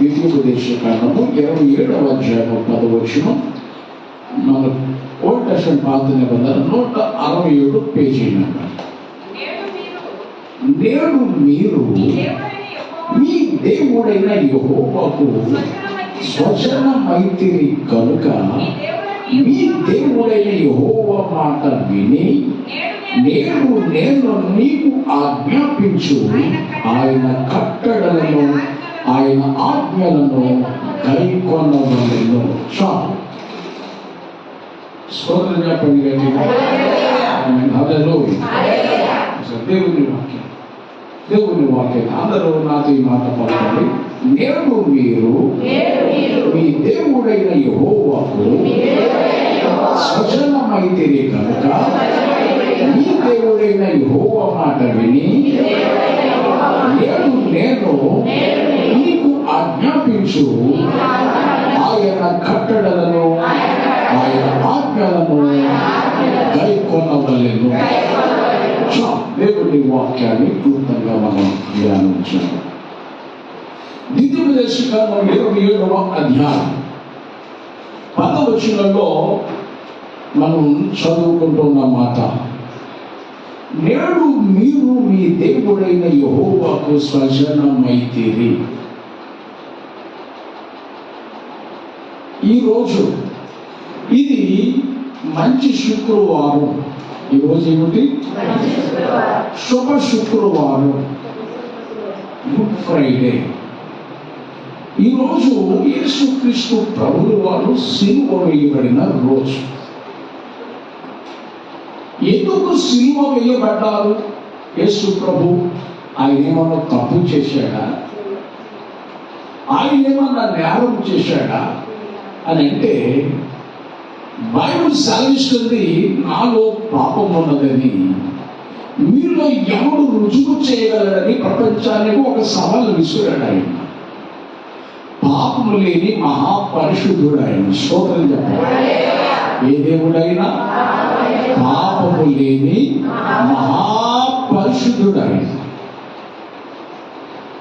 ద్వితీయోపదేశకాండము 27వ అధ్యాయము 10వ వచనం. మన ఓల్డ్ టెస్టమెంట్ పాత నిబంధన 167 పేజీ నెంబర్. నేడు మీరు మీ దేవుడైన యెహోవాకు స్వజనమైతిరి కనుక మీ దేవుడైన యెహోవా మాట విని నేడు నేను నీకు ఆజ్ఞాపించు ఆయన కట్టడలను ఆయన ఆజ్ఞలను గైకొనవలెను. చాలు. స్తోత్రం చెప్పండి గట్టిగా. దేవుని వాక్యం అందరూ నాతో ఈ మాట పలకండి. నేడు మీరు మీ దేవుడైన యెహోవాకు స్వజనమైతిరి కనుక మీ దేవుడైన యెహోవా మాట విని నేడు నేను నీకు ఆజ్ఞాపించు ఆయన కట్టడలను ఆయన ఆజ్ఞలను గైకొనవలెను. దేవుని వాక్యాన్ని క్లుప్తంగా మనం ధ్యానించాము. ద్వితీయోపదేశకాండం 27వ అధ్యాయం 10వ వచనంలో మనం చదువుకుంటున్న మాట, నేడు మీరు మీ దేవుడైన యెహోవాకు స్వజనమైతిరి. ఈరోజు ఇది మంచి శుక్రవారం. ఈరోజు ఏమిటి? శుభ శుక్రవారం, గుడ్ ఫ్రైడే. ఈరోజు యేసుక్రీస్తు ప్రభువు వారు సిలువ వేయబడిన రోజు. ఎందుకు సిలువ వేయబడ్డారు యేసు ప్రభు? ఆయన ఏమన్నా తప్పు చేశాడా? ఆయన ఏమన్నా నేరం చేశాడా అని అంటే, బైబిల్ సెలవిస్తుంది, నాలో పాపం ఉన్నదని మీలో ఎవడు రుజువు చేయగలడని ప్రపంచానికి ఒక సవాలు విసిరాడు ఆయన. పాపము లేని మహాపరిశుద్ధుడు ఆయన. స్తోత్రం చెప్పాలి. ఏ దేవుడైనా పాపము లేని మహాపరిశుద్ధుడు ఆయన.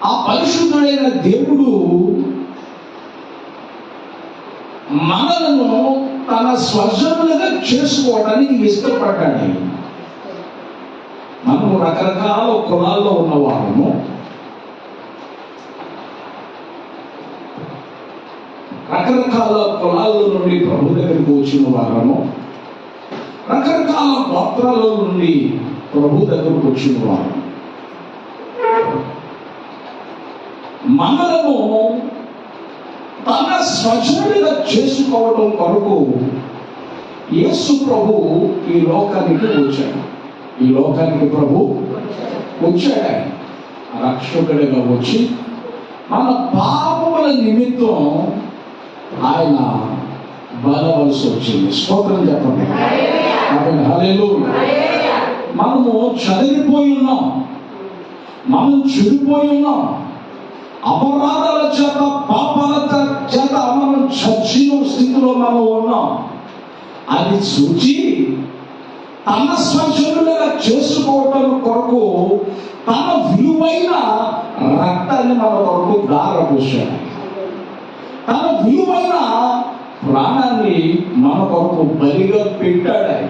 ఆ పరిశుద్ధుడైన దేవుడు మనలను తన స్వజనులుగా చేసుకోవడానికి ఇష్టపడ్డాడు. మనము రకరకాల కులాల్లో ఉన్నవారము, రకరకాల కులాల నుండి ప్రభు దగ్గరికి వచ్చిన వారము, రకరకాల గోత్రాల నుండి ప్రభు దగ్గరకు వచ్చిన వారు. మనము తన స్వజనుడిగా చేసుకోవడం కొరకు యేసు ప్రభు ఈ లోకానికి వచ్చాడు. ఈ లోకానికి ప్రభు వచ్చాడు. రక్షకుడిగా వచ్చి మన పాపముల నిమిత్తం ఆయన బలవలసి వచ్చింది. స్తోత్రం చెప్పండి. హల్లెలూయా. మనము చదివిపోయి ఉన్నాం, మనం చెడిపోయి ఉన్నాం. అపరాధాల చేత, పాపాల చేత మనం చచ్చిన స్థితిలో మనం ఉన్నాం. అది చూచి తన స్వజనులుగా చేసుకోవటం కొరకు తన విలువైన రక్తాన్ని మన కొరకు దారపోశాడు. తన విలువైన ప్రాణాన్ని మన కొరకు బలిగా పెట్టాడు.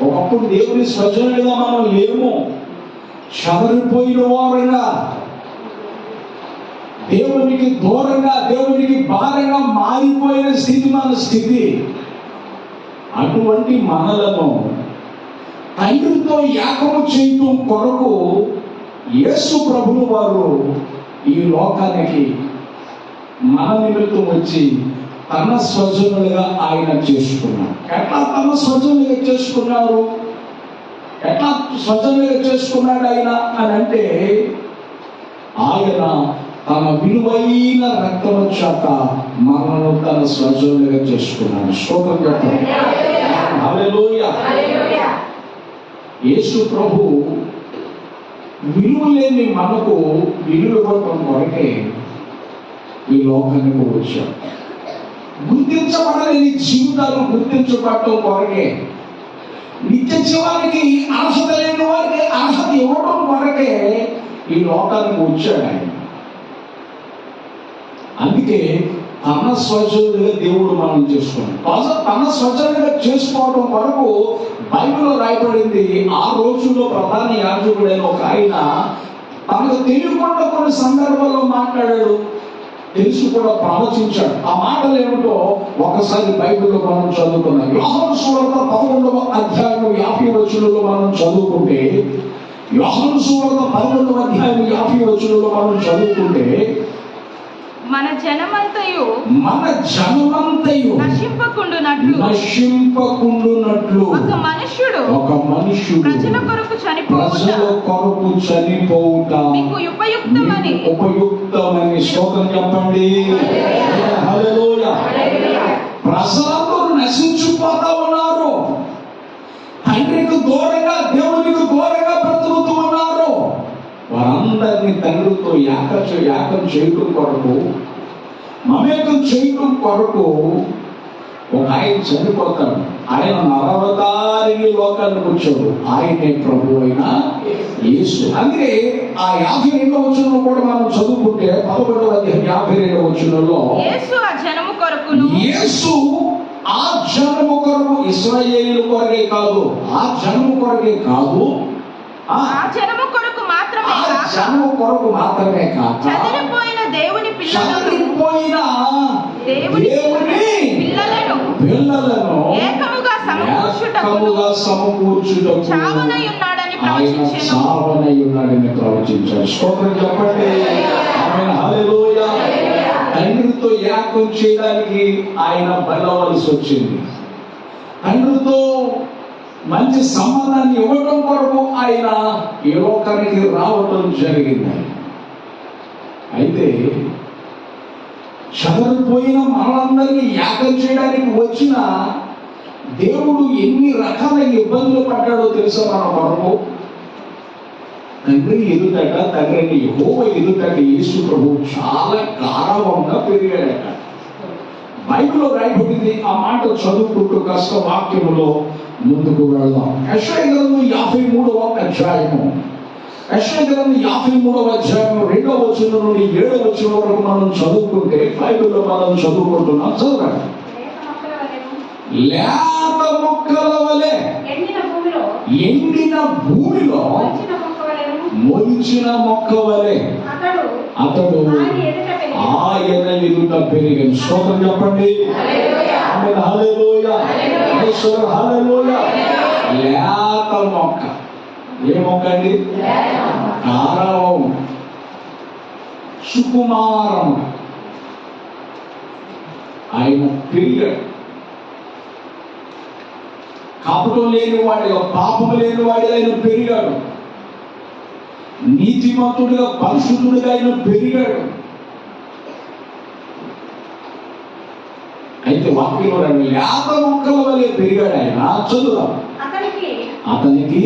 ఒకప్పుడు దేవుని స్వజనులుగా మనం లేము, చెదరిపోయిన వారుగా, దేవునికి దూరంగా, దేవునికి భారంగా మారిపోయిన స్థితి మన స్థితి. అటువంటి మనలను తండ్రితో ఏకము చేయటం కొరకు యేసు ప్రభువు వారు ఈ లోకానికి మన నిమిత్తం వచ్చి తన స్వజనులుగా ఆయన చేసుకున్నారు. ఎట్లా తన స్వజనులుగా చేసుకున్నారు? ఎట్లా స్వజనులుగా చేసుకున్నాడు ఆయన అని అంటే, ఆయన తన విలువైన రక్తము చేత మనను తన స్వజనులుగా చేసుకున్నాడు. స్తోత్రం చెప్పండి. హల్లెలూయా. యేసు ప్రభు విలువ లేని మనకు విలువ ఇవ్వటం కొరకే ఈ లోకానికి వచ్చాడు. గుర్తించబడలేని జీవితాలు గుర్తించబడటం కొరకే, నిత్య జీవానికి అర్హత లేని వారికి అర్హత ఇవ్వటం కొరకే ఈ లోకానికి వచ్చాడు ఆయన. అందుకే తన స్వజనుడిగా దేవుడు మనం చేసుకున్నాం. తన స్వజనుడిగా చేసుకోవడం వరకు బైబిల్లో రాయబడింది. ఆ రోజుల్లో ప్రధాన యాజకుడైన ఒక ఆయన తనకు తెలియకుండా కొన్ని సందర్భాల్లో మాట్లాడాడు, తెలిసి కూడా ప్రవచించాడు. ఆ మాటలు ఏమిటో ఒకసారి బైబిల్లో మనం చదువుకున్నాం. యోహాను సువార్త 11వ అధ్యాయం 50 వచనంలో మనం చదువుకుంటే, యోహాను సువార్త 11వ అధ్యాయం 50 వచనంలో మనం చదువుకుంటే, మన జనమంతయు నశింపకుండునట్లు ఒక మనుష్యుడు ప్రజల కొరకు చనిపోవుట మీకు ఉపయుక్తమని స్తోత్రం చెప్పండి. హల్లెలూయా. ప్రజలందరూ నశించిపోతా ఉన్నారు. తండ్రికి దూరంగా, దేవునికి దూరంగా బ్రతుకుతూ ఉన్నారు. వారందరినీ తండ్రితో యాకం చేయటం కొరకు, మమేకం చేయటం కొరకు ఒక ఆయన చనిపోతాడు. ఆయన నరవతారిని లోకానికి వచ్చాడు. ఆయనే ప్రభు అయిన యేసు. అందుకే ఆ 52వ వచనంలో కూడా మనం చదువుకుంటే 11వ అధ్యాయం 52వ వచనంలో యేసు ఆ జనము కొరకు, ఇశ్రాయేలు కొరకే కాదు, ఆ జనము కొరకే కాదు, ఆ జనము కొరకు మాత్రమే కాక చదిరిపోయిన దేవుని పిల్లలను ఏకముగా సమకూర్చుటకు చావనై ఉన్నాడని ప్రవచించాడు. స్తోత్రం చెప్పండి. ఆమేన్. హల్లెలూయా. తండ్రితో యాకం చేయడానికి ఆయన బలవలసి వచ్చింది. తండ్రితో మంచి సంబంధాన్ని ఇవ్వడం కొరకు ఆయన ఈ లోకానికి రావటం జరిగింది. అయితే చదరిపోయిన మనలందరినీ యాగం చేయడానికి వచ్చిన దేవుడు ఎన్ని రకాల ఇబ్బందులు పడ్డాడో తెలుసా మన కొరకు? తండ్రి ఎదుటట, తండ్రిని యెహోవా ఎదుటట యేసు ప్రభువు చాలా గారవంగా పెరిగాడట. బైబిల్లో రాయబడింది. ఆ మాట చదువుకుంటూ కాస్త వాక్యములో ముందుకు వెళ్దాం. యెషయా గ్రంథం 53వ అధ్యాయము, యెషయా గ్రంథం 53వ అధ్యాయం 2వ వచనం నుండి 7వ వచనం వరకు మనం చదువుకుంటే, బైబిల్లో మనం చదువుకుంటున్నాం. చదవండి. లేత మొక్కల వలె ఎండిన భూమిలో మొలిచిన మొక్క వలె అతడు ఆయన ఎదుట పెరిగాడు. స్తోత్రం చెప్పండి. ఆమేన్. హల్లెలూయా. హల్లెలూయా. లేత మొక్క. ఏ మొక్క అండి? గారవం, సుకుమారం. ఆయన పెరిగాడు. కపటం లేని వాడిగా, పాపము లేని వాడిగా ఆయన పెరిగాడు. నీతిమంతుడిగా, పరిశుద్ధుడిగా ఆయన పెరిగాడు. అయితే వాక్యంలో లేత మొక్కల వలె పెరిగాడు ఆయన. చదువు. అతనికి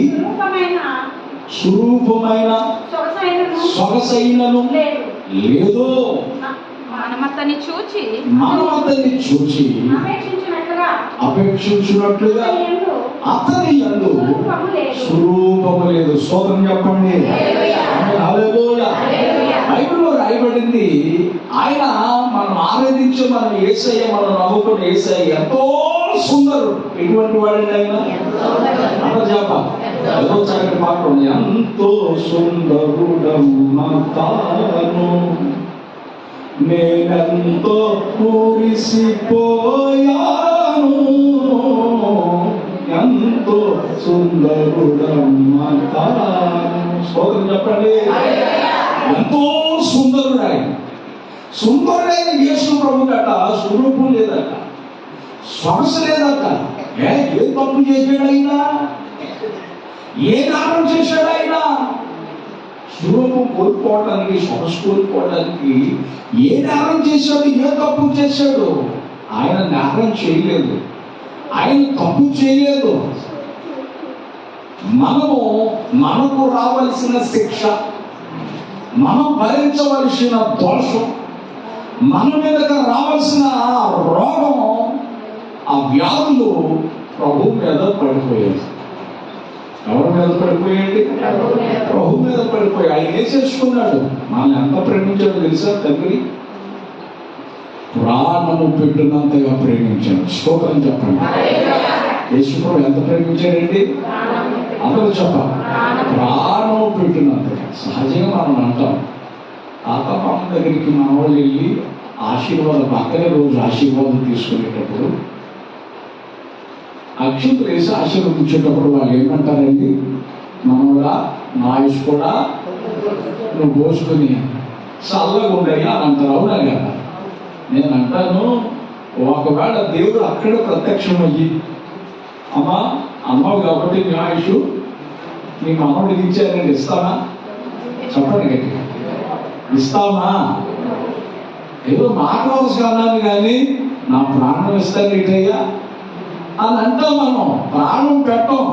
స్వరూపమైన సొగసైనను లేదు. మనం అతన్ని చూచి అపేక్షించినట్లుగా అతని యందు స్వరూపము లేదు. స్తోత్రం చెప్పండి. హల్లెలూయా. బైబిల్లో రాయబడింది. ఆయన మనం ఆరాధించే, మనం యేసయ్య, మనం నమ్ముకున్న యేసయ్య ఎంతో సుందరుడు. ఎటువంటి వాడండి ఆయన? చెప్పాలి. ఏదో చక్కటి పాట ఉంది. ఎంతో సుందరుడమ్మ తాను, నేనెంతో మురిసిపోయాను, ఎంతో సుందరుడమ్మ తాను. స్తోత్రం చెప్పండి. ఎంతో సుందరుడు ఆయన. సుందరుడైన యేసు ప్రభువుకట స్వరూపం లేదట, శ్వాస లేదట. ఏ తప్పు చేశాడైనా? ఏ కారణం చేశాడైనా? స్వరూపం కోల్పోవడానికి, శ్వాస కోల్పోవడానికి ఏ నేరం చేశాడు? ఏ తప్పు చేశాడు? ఆయన నేరం చేయలేదు, ఆయన తప్పు చేయలేదు. మనకు రావలసిన శిక్ష, మనం భరించవలసిన దోషం, మన మీదకి రావాల్సిన రోగం, ఆ వ్యాధులు ప్రభు మీద పడిపోయాయి. ఎవరి మీద పడిపోయాయండి? ప్రభు మీద పడిపోయాయి. ఆయన ఏం చేసుకున్నాడు? మనల్ని ఎంత ప్రేమించాడో తెలుసా? తండ్రి ప్రాణము పెట్టినంతగా ప్రేమించాడు. స్తోత్రం చెప్పండి. యేసుప్రభు ఎంత ప్రేమించాడండి? అందరూ చెప్పాలి. ప్రాణం పెట్టినంతగా. సహజంగా మనం అంటాం, తాతపాప దగ్గరికి మన వాళ్ళు వెళ్ళి ఆశీర్వాదం, పక్కనే రోజు ఆశీర్వాదం తీసుకునేటప్పుడు అక్షంతలు వేసి ఆశీర్వదించేటప్పుడు వాళ్ళు ఏమంటారండి? మనోడా నా ఆయుష్ కూడా నువ్వు పోసుకుని చల్లగా ఉండయ్యా అని అంటారు. అవునా కదా? నేను అంటాను, ఒకవేళ దేవుడు అక్కడ ప్రత్యక్షమయ్యి అమ్మా అమ్మవు కాబట్టి నీ ఆయుష్ నీ మనోడికి ఇచ్చారండి, ఇస్తానా? చెప్పండి గట్టిగా, ఇస్తామా? ఏదో మాట వలస అన్నాను కానీ నా ప్రాణం ఇస్తాను ఇటయ్యా అని అంటాం. మనం ప్రాణం పెట్టం,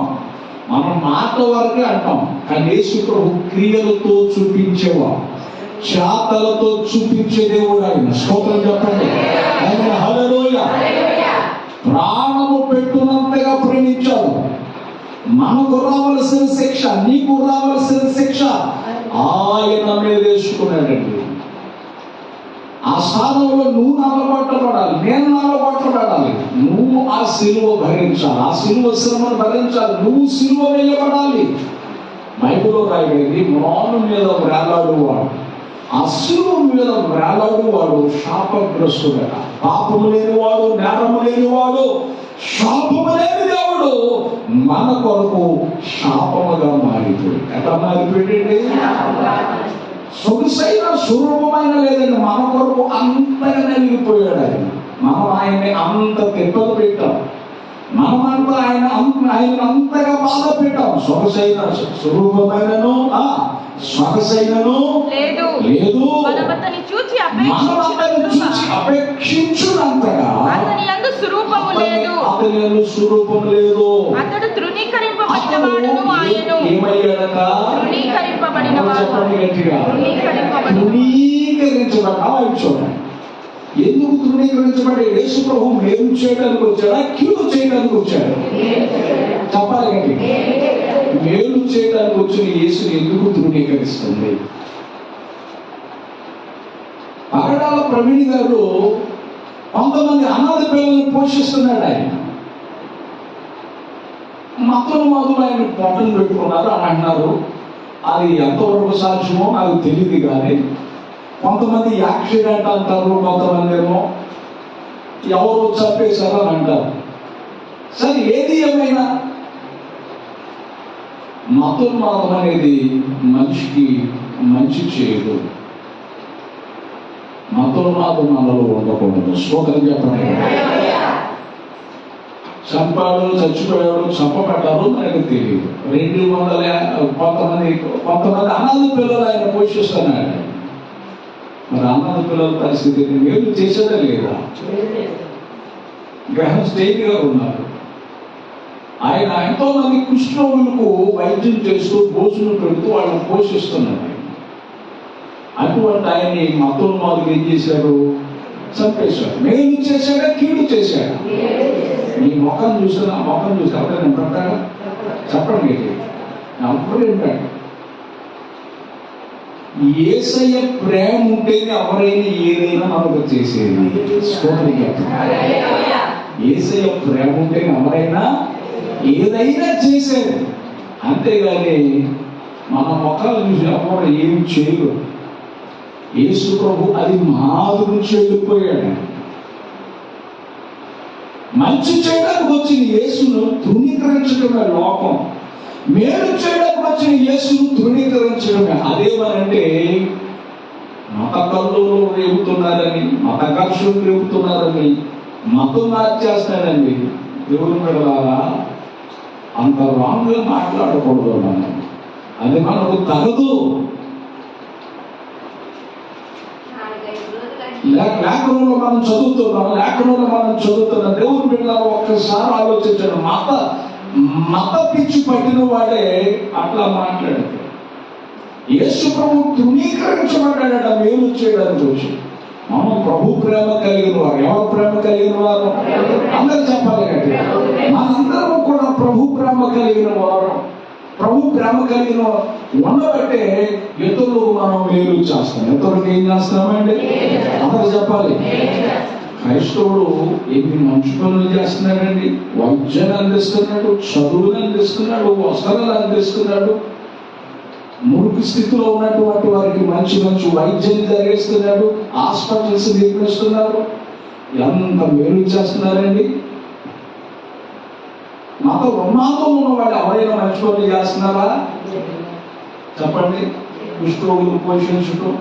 మనం మాట వరకే అంటాం. కానీ యేసు ప్రభు క్రియలతో చూపించేవా, చేతలతో చూపించే దేవుడు ఆయన. స్తోత్రం చెప్పండి. ఆయన హల్లెలూయా. ప్రాణము పెట్టునంతగా ప్రేమించాడు. మనకు రావలసిన శిక్ష, నీకు రావలసిన శిక్ష ఆయన మీద వేసుకున్నాడండి. ఆ స్థానంలో నువ్వు నల్లబట్టబడాలి, నేను నల్లబట్టబడాలి. నువ్వు ఆ సిలువ భరించాలి, ఆ సిలువ శ్రమను భరించాలి, నువ్వు సిలువ వేయబడాలి. బైబిల్లో రాయబడింది, మ్రాను మీద వేలాడువాడు, ఆ సిలువ మీద వేలాడువాడు శాపగ్రస్తుడట. పాపము లేనివాడు, నేరము లేనివాడు, శాపము లేని దేవుడు మన కొరకు శాపముగా మారిపోయి. ఎట్లా మారిపోయాడండి? సొగసైన స్వరూపమైన లేదండి, మన కొరకు అంతగా నలిగిపోయాడు ఆయన. మనం ఆయన్ని అంత తిప్పలు పెట్టాం, మనమంతా ఆయన అంతగా బాధ పెట్టాం. సొగసైన స్వరూపమైనను సొగసైనను లేదు, మనం అతన్ని చూచి అపేక్షించునంతగా అతని యందు స్వరూపము లేదు. అతడు తృణీకరింపబడిన వాడును, ఆయను ఏమయ్యాడట? తృణీకరింపబడిన వాడు. చెప్పండి గట్టిగా, తృణీకరించబడ్డా. చూడండి, ఎందుకు తృణీకరించబడి? యేసు ప్రభు మేలు చేయడానికి వచ్చాడా, కీడు చేయడానికి వచ్చాడు? చెప్పాలి గట్టి. మేలు చేయడానికి వచ్చిన యేసుని ఎందుకు తృణీకరిస్తుంది? పగడాల ప్రవీణ్ గారు కొంతమంది అనాథ పిల్లల్ని పోషిస్తున్నాడు ఆయన. మతను మొదలు ఆయన పొట్టను పెట్టుకున్నారు అని అంటున్నారు. అది ఎంతవరకు సాధ్యమో నాకు తెలియదు. కానీ కొంతమంది యాక్సిడెంట్ అంటారు, కొంతమంది ఏమో ఎవరు చంపేశారు అని అంటారు. సరే, ఏది ఏమైనా మతోన్మాదం అనేది మనిషికి మంచి చేయదు. మతోన్మాదం మనలో ఉండకూడదు. స్తోత్రం చెప్పండి. చంపాడు, చచ్చిపోయాడు, చంపబడ్డారు మనకు తెలియదు. 200 కొంతమంది అనాథ పిల్లలు ఆయన పోషిస్తున్నాడు. మరి అనాథ పిల్లల పరిస్థితి మేలు చేసేదా లేదా? గ్రహం స్టేట్ గా ఉన్నారు. ఆయన ఎంతో మంది కుష్ఠరోగులకు వైద్యం చేస్తూ భోజనం పెడుతూ వాళ్ళని పోషిస్తున్నాడు. అటువంటి ఆయన్ని మతోన్మాదులు ఏం చేశారు? చంపేశాడు. మేలు చేశాడా, కీడు చేశాడా? నీ ముఖం చూసినా, ముఖం చూసి ఎవరైనా పడ్డాడా? చెప్పండి. అప్పుడు ఏంటంటే, యేసయ్య ప్రేమ ఉంటేనే ఎవరైనా ఏదైనా మనకు చేసేది. యేసయ్య ప్రేమ ఉంటేనే ఎవరైనా ఏదైనా చేసేది. అంతేగాని మన ముఖాలు చూసి ఎవరు ఏం చేయరు. యేసు ప్రభు అది మాది నుంచి వెళ్ళిపోయాడు. మంచి చేయడానికి వచ్చిన యేసును తృణీకరించడమే లోకం. మేలు చేయడానికి వచ్చిన యేసును తృణీకరించడమే. అదేమనంటే మత కల్లోలు రేగుతున్నారని, మత ఘర్షణలు రేగుతున్నారని, మతం మార్చేస్తానండి. దేవుని బిడ్డలారా, అంత రాంగ్గా మాట్లాడకూడదు. మనం అది మనకు తగదు. లేఖనంలో మనం చదువుతున్నాం. దేవుని బిడ్డలారా, ఒక్కసారి ఆలోచించండి. మత పిచ్చి పట్టిన వాడే అట్లా మాట్లాడాడు. యేసు ప్రభు తృణీకరించబడ్డాడట మేలు చేయడానికి వచ్చి. మనం ప్రభు ప్రేమ కలిగిన వారు. ఎవరు ప్రేమ కలిగిన వారు? అందరూ చెప్పాలి గట్టిగా. మనందరం కూడా ప్రభు ప్రేమ కలిగిన వారు. ప్రభు ప్రేమ కలిగిన ఉండబట్టే ఇతరులకు మనం మేలు చేస్తాం. ఇతరులకు ఏం చేస్తామండి? అందరూ అందరూ చెప్పాలి. క్రైస్తవుడు ఎన్ని మంచి పనులు చేస్తున్నాడండి. వైద్యాన్ని అందిస్తున్నాడు, చదువుని అందిస్తున్నాడు, వస్త్రాలు అందిస్తున్నాడు. మురుకు స్థితిలో ఉన్నటువంటి వారికి మంచి మంచి వైద్యం జరిగిస్తున్నాడు, హాస్పిటల్స్ నిర్మిస్తున్నారు. ఎంత మేలు చేస్తున్నారండి. మత ఉన్మాదం ఉన్న వాళ్ళు ఎవరైనా మంచి పనులు చేస్తున్నారా చెప్పండి? కుష్ఠరోగులు పోషించడం,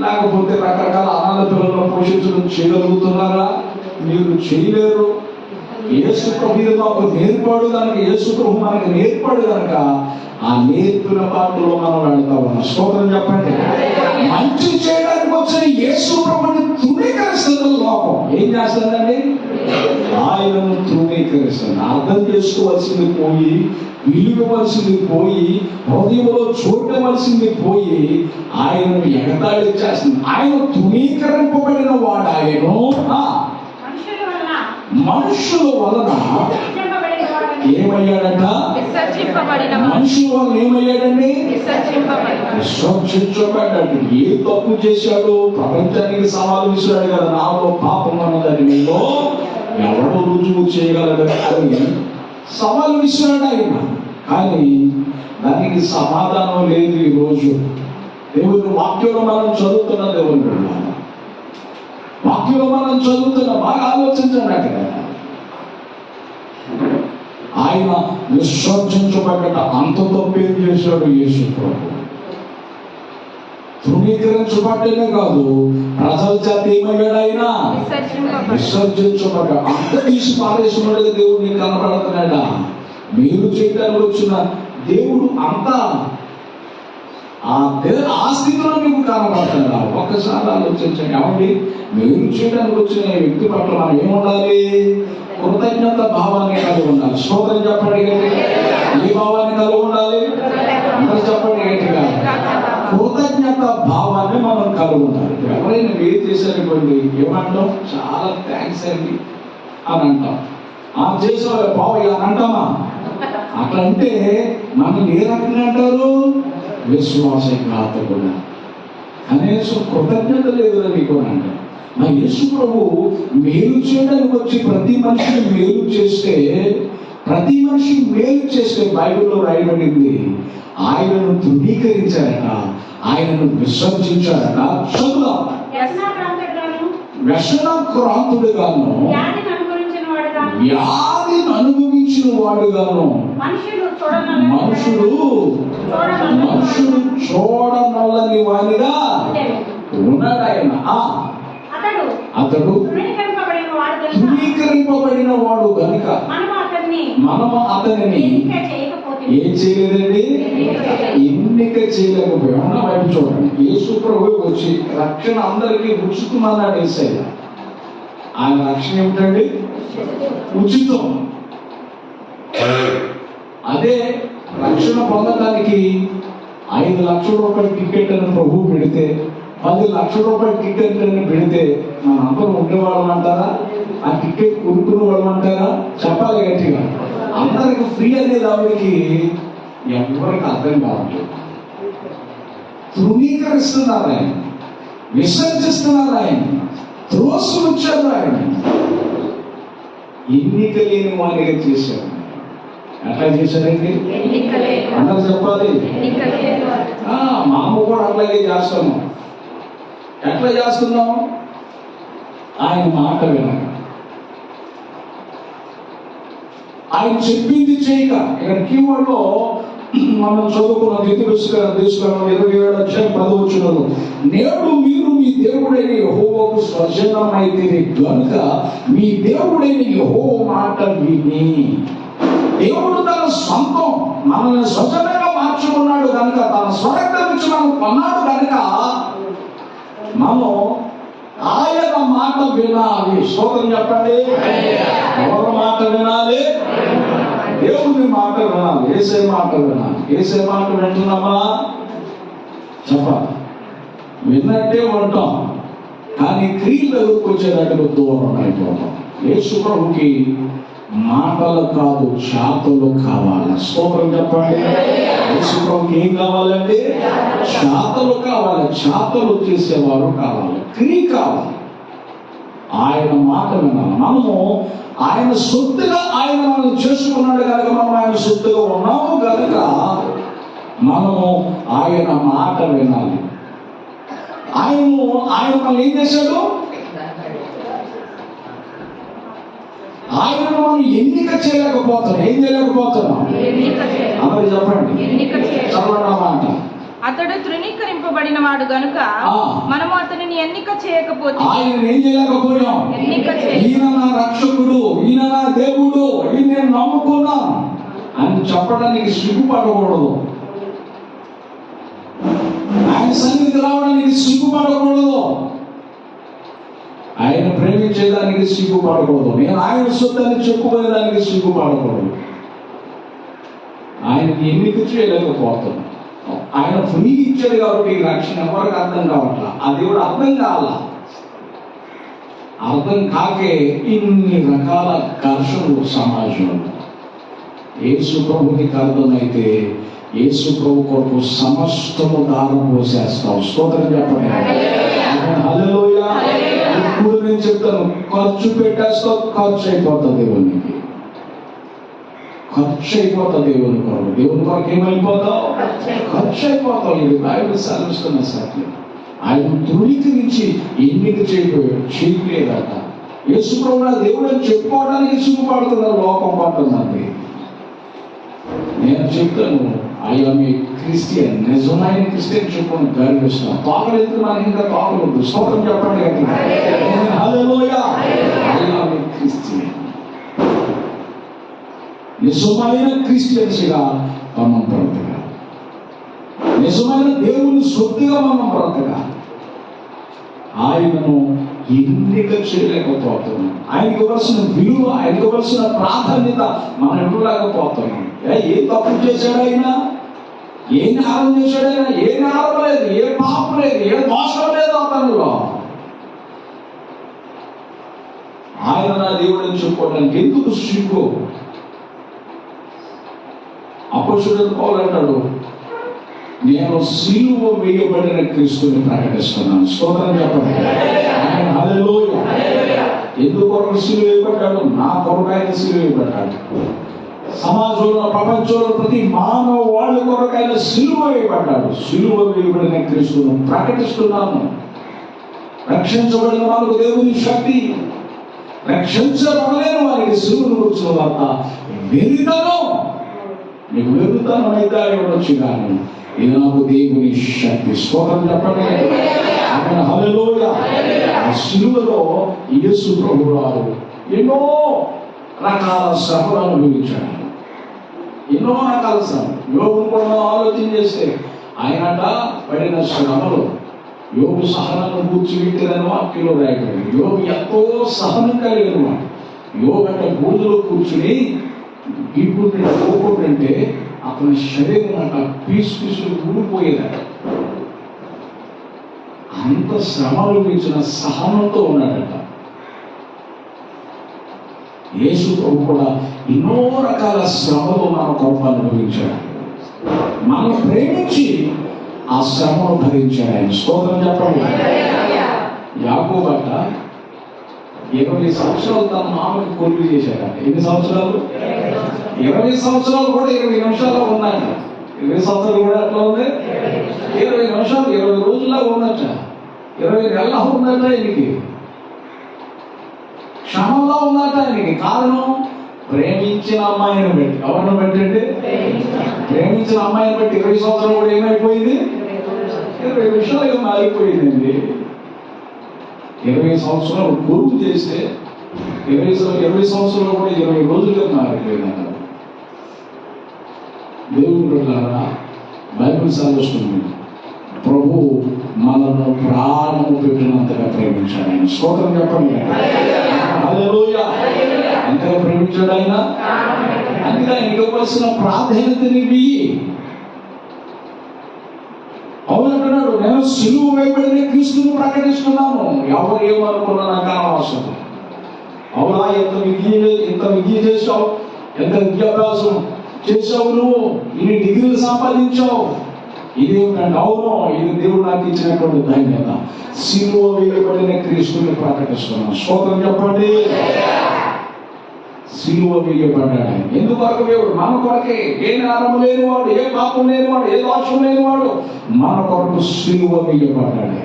లేకపోతే రకరకాల అనాథ పిల్లలను పోషించడం చేయగలుగుతున్నారా? మీరు చేయలేరు. యేసు ప్రభు మాకు నేర్పాడు కనుక, యేసు ప్రభు మనకు నేర్పాడు కనుక ఆ నేర్పిన పాటలో మనం వెళ్తా ఉన్నాం. స్తోత్రం చెప్పండి. మంచి చేయడానికి వచ్చిన యేసు ప్రభుని తృణీకరిస్తుంది లోకం. ఏం చేస్తుందండి? ఆయనను తృణీకరిస్తుంది. అర్థం చేసుకోవాల్సింది పోయి, విలువవలసింది పోయి, హృదయంలో చూడవలసింది పోయి ఆయనను ఎగతాళి చేస్తుంది. ఆయన తృణీకరింపబడిన వాడు. ఆయన మనుషుల వలన ఏమయ్యాడట? మనుషుల వలన ఏమయ్యాడండి? విసర్జించబడ్డాడు. ఏ తప్పు చేశాడు? ప్రపంచానికి సవాలు విసిరాడు కదా, నాలో పాపం అన్నదని మీలో ఎవడో రుజువు చేయగలడు అని సవాలు విసిరాడు ఆయన. కానీ దానికి సమాధానం లేదు. ఈ రోజు దేవుని వాక్యంలో మనం చదువుతున్న దేవుని వాక్యంలో మనం చదువుతున్న బాగా ఆలోచించండి. అక్కడ ఆయన విసర్జించబడ్డ అంత తప్పేం చేశాడు యేసు ప్రభు? తృణీకరించబడ్డనే కాదు, ప్రజల చేత ఏమయ్యాడు? ఆయన విసర్జించబడ్డాడు. అంత తీసి పారేసినట్టుగా దేవుడు నీకు కనపడుతున్నాడా? మీరు చేయడానికి వచ్చిన దేవుడు అంతా ఆ స్థితిలో మీకు కనపడుతున్నాడా? ఒక్కసారి ఆలోచించండి. ఏమండి, మీరు చేయడానికి వచ్చిన వ్యక్తి పట్ల మనం ఏముండాలి? కృతజ్ఞత భావాన్ని కలిగి ఉండాలి. స్తోత్రం చెప్పండి గట్టిగా. ఏ భావాన్ని కలిగి ఉండాలి? అందరూ చెప్పండి గట్టిగా. కృతజ్ఞత భావాన్ని మనం కలిగి ఉండాలి. ఎవరైనా వేరు చేశారనుకోండి, ఏమంటాం? చాలా థ్యాంక్స్ అండి అని అంటాం. ఆ చేసేవాళ్ళు బావయ్య అని అంటామా? అట్లా అంటే మనం ఏ రకంగా అంటారు? విశ్వాసఘాతకుడు. కనీసం కృతజ్ఞత లేదురా నీకు అని అంటారు. మా యేసు ప్రభు మేలు చేయడానికి వచ్చి ప్రతి మనిషిని మేలు చేస్తే, ప్రతి మనిషి మేలు చేస్తే బైబిల్లో రాయబడింది ఆయనను తృణీకరించారట, ఆయనను విసర్జించారట. చదువు వ్యసనాక్రాంతుడుగాను, వ్యాధిని అనుభవించిన వాడుగాను, మనుషుడు చూడనల్లని వాడిగా ఉన్నాడు ఆయన. అతడు తృణీకరింపబడిన వాడు గనుక మనము అతనిని ఏం చేయలేదండి? ఎన్నిక చేయలేకపోయాం. వైపు చూడండి. యేసు ప్రభు వచ్చి రక్షణ అందరికీ ఉచితమన్నాడు యేసయ్య. ఆయన రక్షణ ఏమిటండి? ఉచితం. అదే రక్షణ పొందడానికి 5 లక్షల రూపాయల టికెట్ అని ప్రభు పెడితే, 10 లక్షల రూపాయల టికెట్ అని పెడితే మనందరం ఉండేవాళ్ళం అంటారా? ఆ టికెట్ కొనుక్కునే వాళ్ళం అంటారా? చెప్పాలి గట్టిగా. అందరికి ఫ్రీ అనేది ఆవిడకి ఎవరికి అర్థం కావట్లేదు. తృణీకరిస్తున్నారు ఆయన, విసర్జిస్తున్నారు ఆయన, త్రోసిపుచ్చారు ఆయన. ఎన్నిక లేని వాడిగా చేశారు. ఎట్లా చేశారండి? అందరూ చెప్పాలి. మామ కూడా అట్లాగే చేస్తాము. ఎట్లా చేస్తున్నాం? ఆయన మాట వినక, ఆయన చెప్పింది చేయక. ఇక్కడ కీవర్డ్ లో మనం చదువుకున్న తీసుకున్నాం 27:10 నేడు మీరు మీ దేవుడైన యెహోవాకు స్వజనమైతే గనుక మీ దేవుడైన యెహోవా మాట విని. దేవుడు తన సొంతం మనల్ని స్వజనంగా మార్చుకున్నాడు కనుక, తన స్వరక్తం నుంచి మనం కొన్నాడు కనుక మనం ఆయన మాట వినాలి. స్తోత్రం చెప్పండి. ఎవరి మాట వినాలి? దేవుని మాట వినాలి. యేసయ్య మాట వినాలి. యేసయ్య మాట వింటున్నామా? చెప్పాలి. విన్నట్టే ఉంటాం, కానీ క్రియలకు వచ్చేటట్టుగా దూరం అయిపోతాం. యేసు ప్రభుకి మాటలు కాదు, చేతలు కావాలి. స్తోత్రం చెప్పండి. యేసుప్రభుకి ఏం కావాలంటే చేతలు కావాలి, చేతలు చేసేవారు కావాలి, క్రియ కావాలి. ఆయన మాట వినాలి. మనము ఆయన సొత్తుగా ఆయన మనం చేసుకున్నాడు కనుక మనం ఆయన సొత్తుగా ఉన్నాము కనుక మనము ఆయన మాట వినాలి. ఆయన మనం ఏం చేశాడు? ఆయన మనం ఎన్నిక చేయలేకపోతున్నాం. ఏం చేయలేకపోతున్నాం? అందరూ చెప్పండి, చదవండి మాట. అతడు తృణీకరింపబడిన వాడు గనుక మనము అతనిని ఎన్నిక చేయకపోతే, ఆయన ఏం చేయలేకపోయాం? ఎన్నిక ఈయన నా రక్షకుడు, ఈయన నా దేవుడు, ఈయన నేను నమ్ముకున్నా అని చెప్పడానికి సిగ్గుపడకూడదు. ఆయన సన్నిధికి రావడానికి సిగ్గుపడకూడదు. ఆయన ప్రేమించేదానికి సిగ్గుపడకూడదు. నేను ఆయన సొత్తని చెప్పుకునేదానికి సిగ్గుపడకూడదు. ఆయనకి ఎన్నిక చేయలేకపోతున్నాం. ఆయన ఫ్రీ ఇచ్చాడు కాబట్టి ఈ రక్షణ ఎవరికి అర్థం కావట్లా. ఆ దేవుడు అర్థం కావాల. అర్థం కాకే ఇన్ని రకాల ఘర్షణలు సమాజంలో. యేసు ప్రభుకి అర్థమైతే యేసు ప్రభు కొరకు సమస్తము దానం పోసేస్తాం. స్తోత్రం చెప్పండి. హల్లెలూయా. ఇప్పుడు నేను చెప్తాను, ఖర్చు పెట్టేస్తావు, ఖర్చు అయిపోతుంది దేవునికి. ఖర్చు అయిపోతుంది దేవుని కొరకు. దేవుని కొరకు ఏమైపోతావు? ఖర్చు అయిపోతావు. ఇది బైబిల్ సెలవిస్తున్న సత్యం. ఆయన ధృవీకరించి ఎన్నిక చేయలేదట. యేసు ప్రభు నా దేవుడు అని చెప్పుకోవడానికి సిగ్గుపడుతున్నారు లోకం పడుతుందండి. నేను చెప్తాను, ఐఎమ్ ఏ క్రిస్టియన్. నిజమైన క్రిస్టియన్ చెప్పుకొని గర్విస్తున్నాను. తోకలేదు, నాకు ఇంకా తోకలేదు. స్తోత్రం చెప్పండి. హల్లెలూయా. I'm a Christian. నిజమైన క్రిస్టియన్స్గా మనం బ్రతకాలి. నిజమైన దేవుని సొత్తుగా మనం బ్రతకాలి. ఆయనను ఎన్నిక చేయలేకపోతున్నాం. ఆయనకి ఇవ్వాల్సిన విలువ, ఆయనకి ఇవ్వాల్సిన ప్రాధాన్యత మనం ఇవ్వలేకపోతున్నాం. ఏం తప్పు చేశాడు ఆయన? ఏ నేరం చేశాడు ఆయన? ఏ నేరం లేదు, ఏ పాపం లేదు, ఏ దోషం లేదు అతనిలో. ఆయన నా దేవుడు అని చెప్పుకోవడానికి ఎందుకు సిగ్గు? అపొస్తలుడైన పౌలు అంటాడు, నేను సిలువ వేయబడిన క్రీస్తుని ప్రకటిస్తున్నాను. స్తోత్రం చెప్పండి. హల్లెలూయా. ఎందుకు కొరకు సిలువ వేయబడ్డాడు? నా కొరకు ఆయన సిలువ వేయబడ్డాడు. సమాజంలో, ప్రపంచంలో ప్రతి మానవ వాళ్ళ కొరకు ఆయన సిలువ వేయబడ్డాడు. సిలువ వేయబడిన క్రీస్తును ప్రకటిస్తున్నాను. రక్షించబడిన వాళ్ళకు దేవుని శక్తి, రక్షించబడలేని వారికి సిలువను వచ్చిన వార్త వెరితనం. నీకు వెరుతనం అయితే ఇవ్వచ్చు, కానీ ఇది నాకు దేవుని శక్తి. స్తోత్రం చెప్పండి. హల్లెలూయా. ఆ సిలువలో యేసు ప్రభువు వారు ఎన్నో రకాల శ్రమలు అనుభవించాడు. ఎన్నో రకాల శ్రమలు. యోగును కూడా ఆలోచన చేస్తే ఆయనట పడిన శ్రమలు, యోగు సహనాన్ని కూర్చుబెట్టిరని వాక్యంలో రాయబడింది. యోగు ఎంతో సహనం కలిగిన వాడు. యోగు అంటే బూదులో కూర్చుని పోకుంటే అతని శరీరం అంట పీసులు ఊడిపోయేదట. అంత శ్రమలు ఇచ్చిన సహనంతో ఉన్నాడట. యేసు ప్రభు కూడా ఎన్నో రకాల శ్రమలు మన కొరకు అనుభవించాడు. మనం ప్రేమించి ఆ శ్రమను భరించాడు ఆయన. స్తోత్రం చెప్పండి. యాకోబు అట 20 సంవత్సరాలు తన మామకి కొలువు చేశాడట. ఎన్ని సంవత్సరాలు? 20 సంవత్సరాలు కూడా 20 నిమిషాల్లో ఉన్నాయట. 20 సంవత్సరాలు కూడా ఎట్లా ఉంది? 20 నిమిషాలు, 20 రోజుల్లో ఉన్నట్ట. 20 నెలల్లో ఉందట ఆయనకి. క్షణంలో ఉందట ఆయనకి. కారణం ప్రేమించిన అమ్మాయిని బట్టి. ఎవరిని బట్టి అంటే ప్రేమించిన అమ్మాయిని బట్టి 20 సంవత్సరాలు కూడా ఏమైపోయింది? 20 నిమిషాలు ఏమో ఆగిపోయిందండి. 20 సంవత్సరాలు కొలువు చేస్తే 20 సంవత్సరాలు కూడా 20 రోజులుగా మారిపోయిందంట. దేవుని బిడ్డలారా, బైబిల్ సెలవిస్తుంది, ప్రభు మనను ప్రాణము పెట్టినంతగా ప్రేమించాడు ఆయన. స్తోత్రం చెప్పండి. హల్లెలూయా. ఎంతగా ప్రేమించాడు ఆయన? అందుకే ఆయనకి ఇవ్వాల్సిన ప్రాధాన్యతనివి. అవునంటున్నాడు, నేను సిలువ వేయబడిన క్రీస్తుని ప్రకటిస్తున్నాను. ఎవరు ఏమనుకున్నా నాకు అనవసరం. అవునా, ఇంత విద్య చేసావు, ఎంత విద్యాభ్యాసం, చేసావు, నువ్వు ఇన్ని డిగ్రీలు సంపాదించావు, ఇదేమిటంటే అవును, ఇది దేవుడు నాకు ఇచ్చినటువంటి ధన్యత. సిలువ వేయబడిన క్రీస్తుని ప్రకటిస్తున్నాను. స్తోత్రం చెప్పండి. సిలువ వేయబడ్డాడు. ఎందుకొరకు దేవుడు? మన కొరకే. ఏ నేరం లేనివాడు, ఏ పాపం లేనివాడు, ఏ దోషం లేనివాడు మన కొరకు సిలువ వేయబడ్డాడు.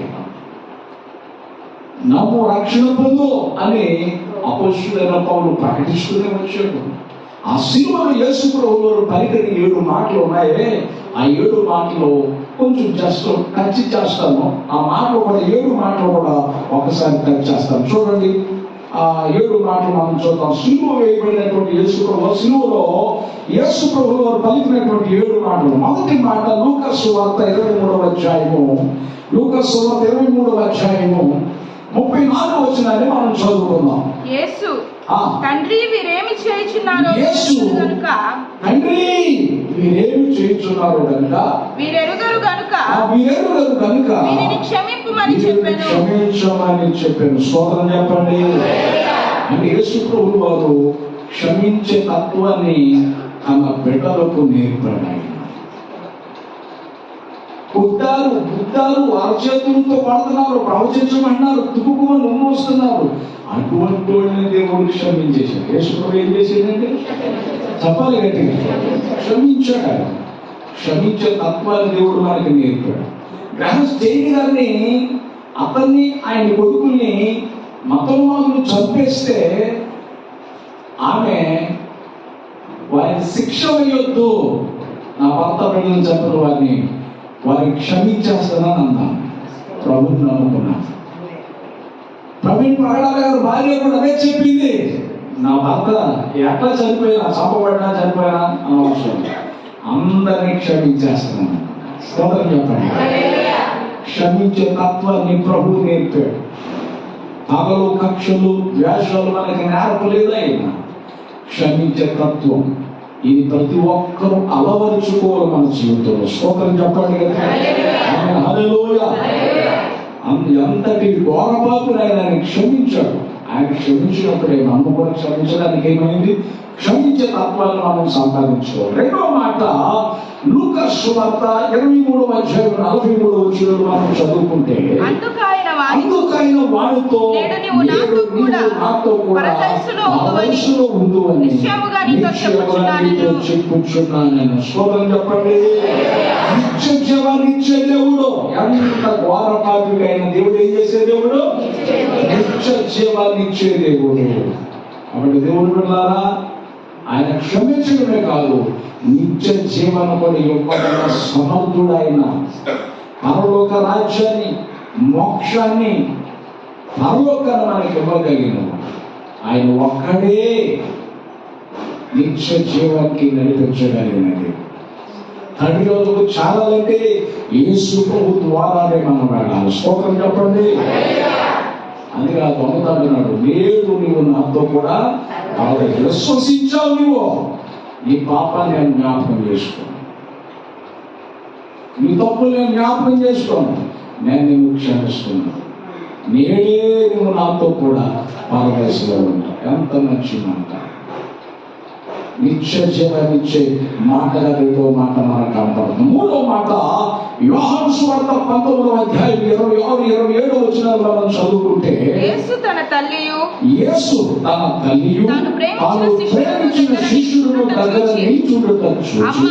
నమ్ము రక్షణ పొందు అని అపోస్తలుడైన పౌలు ప్రకటిస్తూనే వచ్చాడు. ఆ సిలువను యేసు ప్రభువు పలికిన 7 మాటలు ఉన్నాయే, ఆ 7 మాటలు కొంచెం జస్ట్ టచ్ చేస్తాను. ఆ మాటలు కూడా 7 మాటలు కూడా ఒకసారి టచ్ చేస్తాను. చూడండి, ఆ 7 మాటలు మనం చూద్దాం. సిలువ వేయబడినటువంటి యేసు ప్రభు, సిలువలో యేసు ప్రభు వారు పలికినటువంటి 7 మాటలు. మొదటి మాట లూకా సువార్త 23వ అధ్యాయము, లూకా సువార్త 23వ అధ్యాయము 34వ వచనాన్ని మనం చదువుకుందాం. యేసు, తండ్రి వీరేమి చేయుచున్నారో గనుక, తండ్రి వీరేమి చేయుచున్నారో గనుక, వీరెరుగరు గనుక వీరిని క్షమింపమని చెప్పాను. క్షమించమని చెప్పాను. స్తోత్రం చెప్పండి. అంటే యేసు ప్రభువు వారు క్షమించే తత్వాన్ని తన బిడ్డలకు నేర్పాడు. బుద్ధాలు అరచేతులతో పడుతున్నారు, ప్రవచించమంటున్నారు, తుపుకుమని ఉమ్ము వస్తున్నారు. అటువంటి వాళ్ళని దేవుడు క్షమించేశాడు. యేసు ప్రభు ఏం చేసేదంటే చెప్పాలి గట్టిగా, క్షమించాడు. క్షమించే తత్వాన్ని దేవుడు మనకి నేర్పాడు. గ్రహస్థేని గారిని, అతన్ని, ఆయన కొడుకుల్ని మతోన్మాదులు చంపేస్తే ఆమె వారిని శిక్ష వేయొద్దు, నా భర్త బిడ్డలను చంపిన వారిని క్షమించేస్తానని అన్నాను. ప్రభుని నమ్ముకున్నాను. ప్రవీణ్ ప్రగడాల గారు భార్య కూడా అదే చెప్పింది. నా భర్త ఎట్లా చనిపోయినా, చంపబడినా చనిపోయినా అనవసరం, అందరినీ క్షమించేస్తున్నాను. స్తోత్రం చెప్పండి. క్షమించే తత్వాన్ని ప్రభువు నేర్పాడు. పగలు, కక్షలు, ద్వేషాలు మనకి నేర్పలేదైనా క్షమించే తత్వం ఇది ప్రతి ఒక్కరూ అలవరుచుకోవాలి మన జీవితంలో. స్తోత్రం చెప్పండి కదా. హల్లెలూయా. ఎంతటి ఘోరపాపుని ఆయన క్షమించాడు. ఆయన క్షమించినప్పుడే మనం కూడా క్షమించడానికి ఏమైంది? క్షమించే తత్వాన్ని మనం సంపాదించుకోవాలి. రెండో మాట లూకా సువార్త 23వ అధ్యాయం 43వ వచనం మనం చదువుకుంటే, అందుకు ఆయన వాడితో నాతో కూడా వయసులో ఉండు అని చెప్పుచున్నాను. స్తోత్రం చెప్పండి. నిత్య జీవాన్ని ఇచ్చే దేవుడు. ఎంత ఘోరపాపికైన దేవుడు ఏం చేసే దేవుడు? నిత్య జీవాన్ని ఇచ్చే దేవుడు. కాబట్టి దేవుడు బిడ్డలారా, ఆయన క్షమించడమే కాదు, నిత్య జీవన కూడా ఇవ్వగల సమర్థుడు. ఆయన పరలోక రాజ్యాన్ని, మోక్షాన్ని, పరలోకాన్ని మనకి ఇవ్వగలిగిన ఆయన ఒక్కడే నిత్య జీవానికి నడిపించగలిగినది. తండ్రి వద్దకు చాలాలంటే యేసు ప్రభు ద్వారానే మనం వెళ్ళాలి. స్తోత్రం చెప్పండి. అందుకే ఆ దొంగతన్నాడు, లేదు నీవు నాతో కూడా విశ్వసించావు, నువ్వు నీ పాపాన్ని నేను జ్ఞాపకం చేసుకోను, నీ తప్పులు నేను జ్ఞాపకం చేసుకోను, నేను నిన్ను క్షమిస్తున్నాను, నేడే నువ్వు నాతో కూడా పరదేశంలో ఉంటావు. ఎంత మంచి మాట! నిత్య జీవనిచ్చే మాటగా రెండో మాట మనకు కనపడుతుంది. మూడో మాట యోహాను సువార్త 19వ అధ్యాయం 26-27 వచనాల్లో మనం చదువుకుంటే, యేసు తన తల్లియు తాను ప్రేమించిన శిష్యులను దగ్గర నిల్చుండుట చూచి,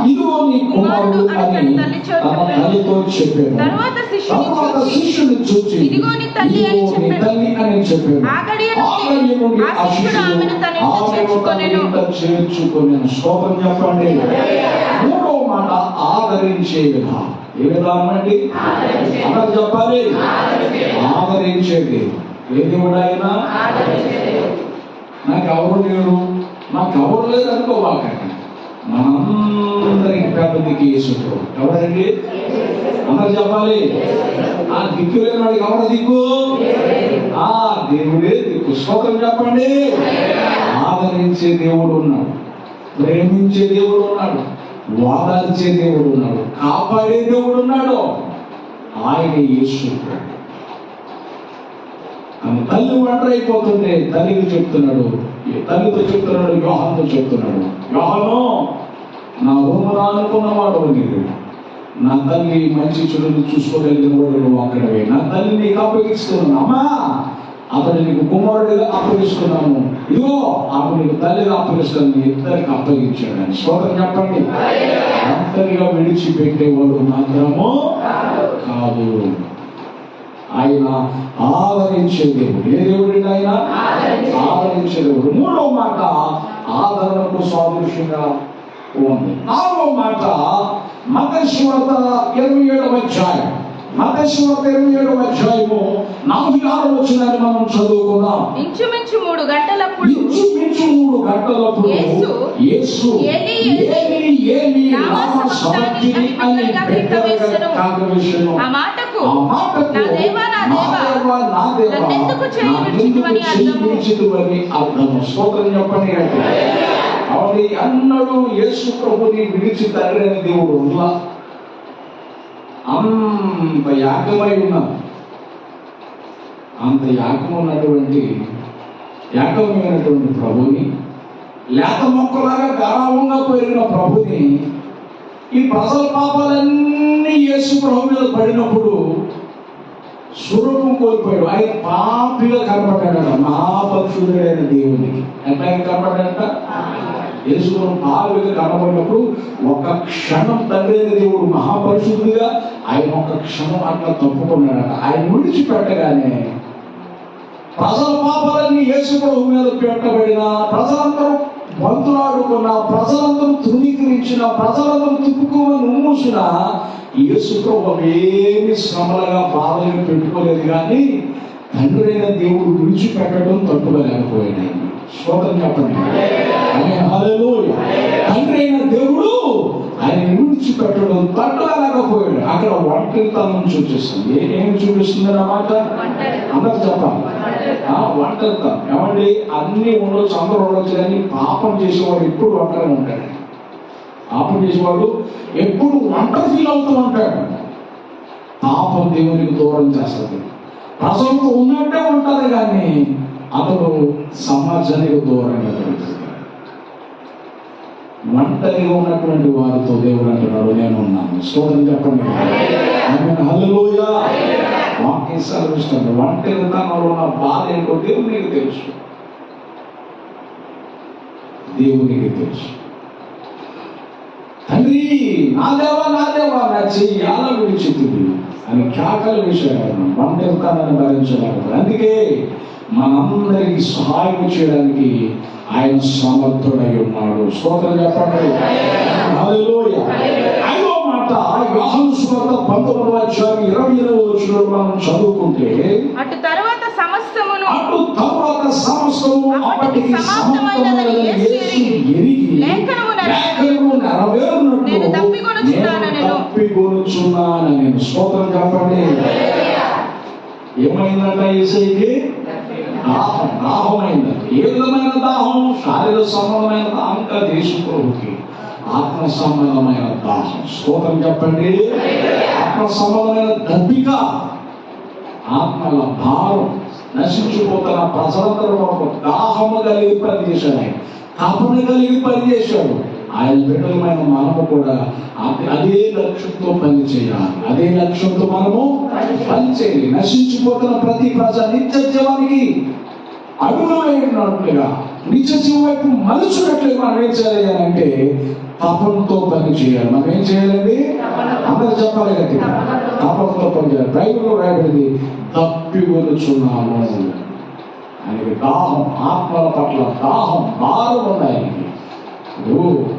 ఇదిగో నీ కుమారుడు అని తన తల్లితో చెప్పాను. తరువాత శిష్యుని చూచి, ఇదిగో నీ తల్లి అని చెప్పాను. ఆ శిష్యుడు ఆమెను చేర్చుకొనెను. స్తోత్రం చెప్పండి. మూడో మాట ఆదరించే విధానం. ఏ విధానం అండి? అందరు చెప్పాలి. ఆదరించేది. ఏ దేవుడు ఆయన? నాకు ఎవరు లేరు, నాకు ఎవరు లేదు అనుకోవాకండి. మనందరికి పెద్ద దిక్కు యేసు. ఎవరండి? అందరు చెప్పాలి. ఆ దిక్కు లేని వాడికి ఎవరు దిక్కు? ఆ దేవుడే దిక్కు. స్తోత్రం చెప్పండి. ఆదరించే దేవుడు ఉన్నాడు, ప్రేమించే దేవుడు ఉన్నాడు, వాదార్చే దేవుడు ఉన్నాడు, కాపాడే దేవుడు ఉన్నాడు. ఆయన యేసు. ఆమె తల్లి ఒంటరైపోతుంటే తల్లికి చెప్తున్నాడు, తల్లితో చెప్తున్నాడు, యోహానుతో చెప్తున్నాడు, యోహాను నా రూమురా అనుకున్నవాడు నీవు, నా తల్లి మంచి చెడులు చూసుకోగలిగిన వాడు నువ్వు అక్కడవే, నా తల్లి నీకు అప్పగిస్తున్నాను, అమ్మా అతడు నీకు కుమారుడిగా అప్పగిస్తున్నాను, ఇదిగో ఆమె నీకు తల్లిగా అప్పగిస్తాను, ఇద్దరికి అప్పగించాడు. స్తోత్రం చెప్పండి. ఒంటరిగా విడిచిపెట్టేవాడు మాత్రము కాదు, ఆయన ఆదరించే దేవుడు. ఏ దేవుడు ఆయన? ఆదరించే దేవుడు. మూడవ మాట ఆదరణకు సాదృశ్యంగా ఉంది. నాలుగవ మాట మత్తయి సువార్త 27వ అధ్యాయం, మత్తయి సువార్త 27వ అధ్యాయము 46వ వచనాన్ని మనం చదువుకుందాం. ఇంచుమించు 3 గంటలప్పుడు యేసు ఏలీ ఏలీ లామా సబక్తనీ అని బిగ్గరగా కేకవేసెను. ఆ మాటకు నా దేవా నన్నెందుకు చేయవిడిచితివని అర్థం. స్తోత్రం చెప్పండి. కాబట్టి అన్నడు యేసు ప్రభుని విడిచి తండ్రి అని దేవుడు ఉందా? అంత యాగమై ఉన్నారు. అంత యాగం ఉన్నటువంటి యాగమైనటువంటి ప్రభుని, లేత మొక్కలాగా గారావంగా పెరిగిన ప్రభుని, ఈ ప్రజల పాపాలన్నీ యేసు ప్రభు మీద పడినప్పుడు స్వరూపం కోల్పోయాడు. ఆయన పాపిగా కనపడ్డాడట, మహాపరిశుద్ధుడైన దేవునికి. ఎట్లా కనపడ్డాడట? యేసును పాపిగా కనపడినప్పుడు ఒక క్షణం తండ్రి అయిన దేవుడు మహాపరిశుద్ధుడిగా ఆయన ఒక క్షణం అట్లా తప్పుకున్నాడట. ఆయన విడిచిపెట్టగానే ప్రజల పాపాలన్నీ యేసు ప్రభు మీద పెట్టబడిన, ప్రజలందరూ బంతులాడుకున్న, ప్రజలందరూ తృణీకరించిన, ప్రజలందరూ తిప్పుకోమని ఉమ్మూసిన యేసు ప్రభు ఏమి శ్రమలుగా బాధలు పెట్టుకోలేదు. కానీ తండ్రి అయిన దేవుడు విడిచిపెట్టడం తట్టుకోలేకపోయాడు. స్తోత్రం చెప్పండి. హల్లెలూయా. తండ్రి అయిన దేవుడు ఆయన విడిచిపెట్టడం తట్టుకోలేకపోయాడు. అక్కడ ఒంటరితనం చూపిస్తుంది. ఏమి చూపిస్తుంది అన్నమాట? అందరు చెప్పాలి. ఒంటరితనం. ఏమండి, అన్ని ఉండొచ్చు, అందరూ ఉండొచ్చు, కానీ పాపం చేసేవాడు ఎప్పుడు ఒంటరిగా ఉంటాడు. పాపం చేసేవాడు ఎప్పుడు ఒంటరి ఫీల్ అవుతూ ఉంటాడు. పాపం దేవునికి దూరం చేస్తుంది. ప్రజలతో ఉన్నట్టే ఉంటుంది, కానీ అతడు సమాజానికి దూరంగా జరుగుతుంది. ఒంటరిగా ఉన్నటువంటి వారితో దేవుడు అంటున్నాడు, నేను ఉన్నాను. స్తోత్రం చెప్పండి. హల్లెలూయా. వాక్యం సెలవిస్తుంది. ఒంటరితనంలో ఉన్న బాధ ఏంటో దేవునికి తెలుసు. దేవునికి తెలుసు. తండ్రి నా దేవా నా చెయ్యి ఎలా విడిచితుంది అని కేకలు వేశాడు. ఒంటరితనాన్ని భరించలేకపోతే, అందుకే మనందరికి సహాయం చేయడానికి ఆయన సమర్థుడై ఉన్నాడు. స్తోత్రం చెప్పండి. హల్లెలూయా. ఐదో మాట యోహాను సువార్త 19వ అధ్యాయం 28వ వచనంలో మనం చదువుకుంటే, అటు తరువాత సమస్తమును అప్పటికి సమాప్తమైనదని యేసు ఎరిగి లేఖనము నెరవేరునట్లు నేను తప్పికొనుచున్నానని. స్తోత్రం చెప్పండి. ఏమైందంట? యేసుకి దాహమైంది. ఏ విధమైన దాహం? శారీరక సంబంధమైన దాహం కాదు. యేసు ప్రభుకి ఆత్మ సంబంధమైన దాహం. స్తోత్రం చెప్పండి. ఆత్మ సంబంధమైన దప్పిక, ఆత్మల భారం, నశించిపోతున్న ప్రజలందరూ ఒక దాహము కలిగి పనిచేశాడు. ఆయన తపన కలిగి పనిచేశాడు. ఆయన బిడ్డలమైన మనము కూడా అదే లక్ష్యంతో పనిచేయాలి. అదే లక్ష్యంతో మనము పనిచేయాలి. నశించిపోతున్న ప్రతి ప్రజ నిత్య జీవానికి అడుగునట్లుగా, నిత్య జీవం వైపు మలుచున్నట్లుగా మనం ఏం చేయాలి అని అంటే తపనతో పని చేయాలి. మనం ఏం చేయాలండి? అందరూ చెప్పాలి కదా, తపనతో పని చేయాలి. బైబిల్లో రాయబడింది, తప్పికొనుచున్నాము. ఆయనకి దాహం, ఆత్మల పట్ల దాహం, భారం ఉంది ఆయనకి.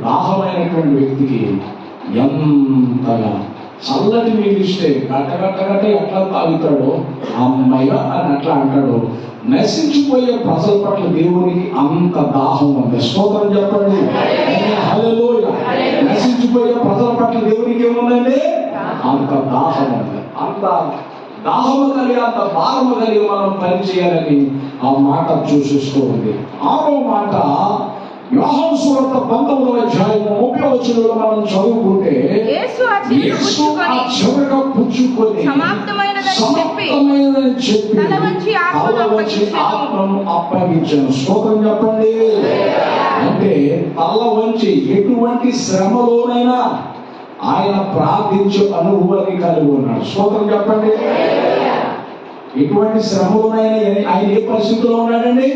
దాహమైనటువంటి వ్యక్తికి ఎంతగా చల్లటి నీళ్ళు ఇస్తే గట్టగట్టగట్ట ఎట్లా తాగుతాడో, అమ్మయ్య అని అట్లా అంటాడో, నశించిపోయే ప్రజల పట్ల దేవునికి అంత దాహం ఉంది. స్తోత్రం చెప్పండి. హల్లెలూయా. నశించిపోయే ప్రజల పట్ల దేవునికి ఏముందండి? అంత దాహం ఉంది. అంత దాహము కలిగి, అంత భారము కలిగి మనం పని చేయాలని ఆ మాట సూచిస్తూ ఉంది. ఆరో మాట యోహాను సువార్త 19వ అధ్యాయం 30వ వచనంలో మనం చదువుకుంటే, యేసు ఆ చివరగా పుచ్చుకొని సమాప్తమైనదని సమర్థమైనదని చెప్పి తల వంచి ఆత్మను అప్పగించాను. స్తోత్రం చెప్పండి. అంటే తల వంచి ఎటువంటి శ్రమలోనైనా ఆయన ప్రార్థించే అనుభవాన్ని కలిగి ఉన్నాడు. స్తోత్రం చెప్పండి. ఎటువంటి శ్రమలోనైనా ఆయన ఏ పరిస్థితిలో ఉన్నాడండి?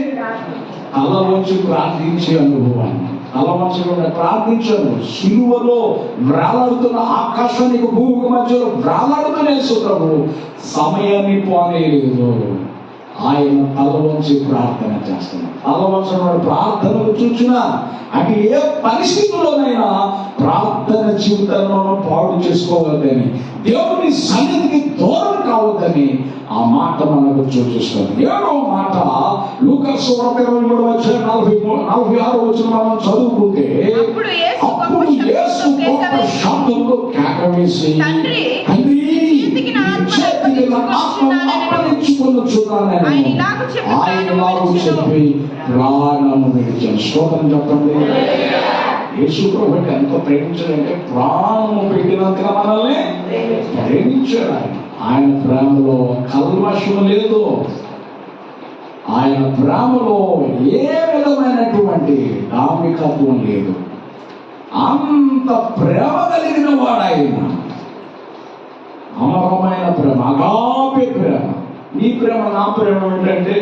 తల వంచి ప్రార్థించే అనుభవాన్ని. తల వంచకుండా ప్రార్థించాను. సిలువలో వ్రాలాడుతున్న ఆకాశానికి భూమికి మధ్యలో వ్రాలాడుతూనే ప్రభు సమయాన్ని పోనేలేదు. ఆయన తల వంచి ప్రార్థన చేస్తున్నాడు. తల వంచిన ప్రార్థనలు చూసినా అంటే ఏ పరిస్థితుల్లోనైనా ప్రార్థన జీవితాన్ని మనం పాడు చేసుకోవద్దని, దేవుని సన్నిధికి దూరం కావద్దని ఆ మాట మనకు సూచిస్తుంది. 7వ మాట లూకా సువార్త 23:46 మనం చదువుకుంటే, అప్పుడు యేసు గొప్ప శబ్దంతో కేక వేసి, తండ్రి అప్పగించుకొనుచున్నానని ఆయన ఇలాగు చెప్పి ప్రాణము విడిచాను. స్తోత్రం చెప్పండి. యేసు ప్రభువుని ఎంత ప్రేమించాడంటే ప్రాణము పెట్టినంతగా మనల్ని ప్రేమించాడు. ఆయన ప్రేమలో కల్మషం లేదు. ఆయన ప్రేమలో ఏ విధమైనటువంటి డాంబికత్వం లేదు. అంత ప్రేమ కలిగిన వాడు ఆయన. అమరమైన ప్రేమ, అగాపే ప్రేమ. నీ ప్రేమ నా ప్రేమ ఏంటంటే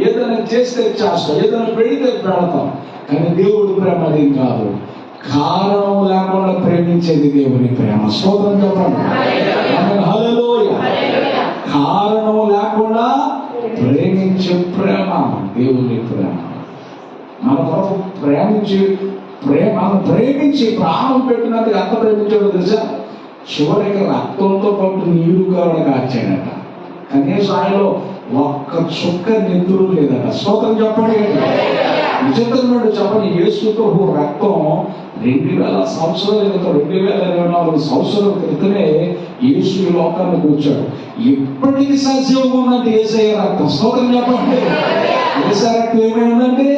ఏదైనా చేస్తే చేస్తాం, ఏదైనా పెడితే పెడతాం. కానీ దేవుడి ప్రేమ అదేం కాదు. కారణం లేకుండా ప్రేమించేది దేవుని ప్రేమ. స్తోత్రం చెప్పండి. హల్లెలూయ. కారణం లేకుండా ప్రేమించే ప్రేమ దేవుని ప్రేమ. మన కొరకు ప్రేమించి ప్రాణం పెట్టినందుకు ఎంత ప్రేమించాడో తెలుసా? చివరికి రక్తంతో పాటు నీరు కూడా కాచాడట. కనీసం ఆయనలో ఒక్క చుక్క నెత్తురు లేదట. స్తోత్రం చెప్పండి. నిజంగా చెప్పండి. యేసు ప్రభు రక్తం 2000 సంవత్సరాల క్రితం, 2024 సంవత్సరాల క్రితమే యేసు ఈ లోకానికి వచ్చాడు. ఇప్పటికీ సజీవంగా ఉన్నది యేసయ్య రక్తం. స్తోత్రం చెప్పండి. యేసయ్య రక్తం ఏమైందంటే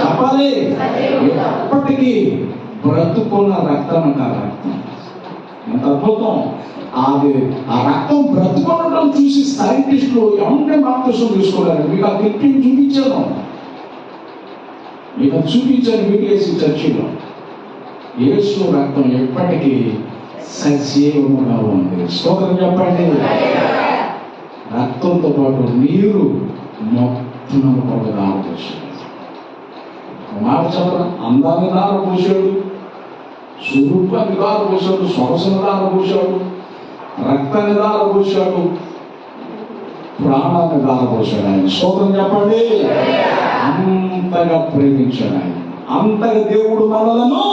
చెప్పాలి. ఎప్పటికీ బ్రతుకున్న రక్తం అంటారు. రక్తం ఎంత అద్భుతం. అది ఆ రక్తం బ్రతుకుండటం చూసి సైంటిస్టులు ఏమంటే బాప్తిసం తీసుకున్నారు. మీకు ఆ క్లిప్పింగ్ చూపించాను, వీడియోసి చర్చిలో. యేసు రక్తం ఎప్పటికీ సజీవముగా ఉంది. స్తోత్రం చెప్పండి. రక్తంతో పాటు నీరు మొత్తం ఒక దారపోసాడు. మాట చెప్పరా, అందాన్ని దారపోసాడు, స్వరూపాన్ని దారపోసాడు, సొగసుని దారపోసాడు, రక్తాన్ని దారపోసాడు, ప్రాణాన్ని దారపోసాడు ఆయన. స్తోత్రం చెప్పండి. అంతగా ప్రేమించాడు ఆయన. అంతగా దేవుడు మనలను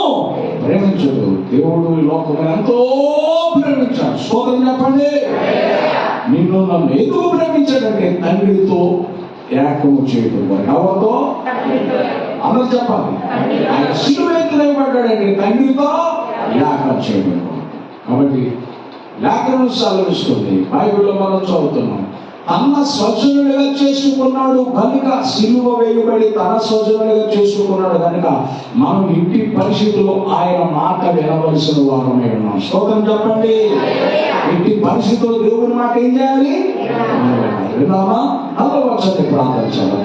ప్రేమించాడు. దేవుడు ఈ లోకం ఎంతో ప్రేమించాడు. స్తోత్రం చెప్పండి. నిన్ను నన్ను ఎందుకు ప్రేమించాడంటే తండ్రితో ఏకము చేయడం. ఎవరితో? అందరూ చెప్పాలి. ఆయన శిలువ ఎత్తులేబడ్డాడంటే తండ్రితో ఏకం చేయడం. కాబట్టి లేఖనం సెలవిస్తుంది, బైబిల్లో మనం చదువుతున్నాం, తన స్వజనులుగా చేసుకున్నాడు కనుక, సిలువ వేయబడి తన స్వజనులుగా చేసుకున్నాడు కనుక మనం ఇంటి పరిస్థితుల్లో ఆయన మాట వినవలసిన వారమే ఉన్నాం. స్తోత్రం చెప్పండి. ఇంటి పరిస్థితుల్లో దేవుని మాట ఏం చేయాలి? విన్నామా? తలవంచని ప్రార్థించాలి.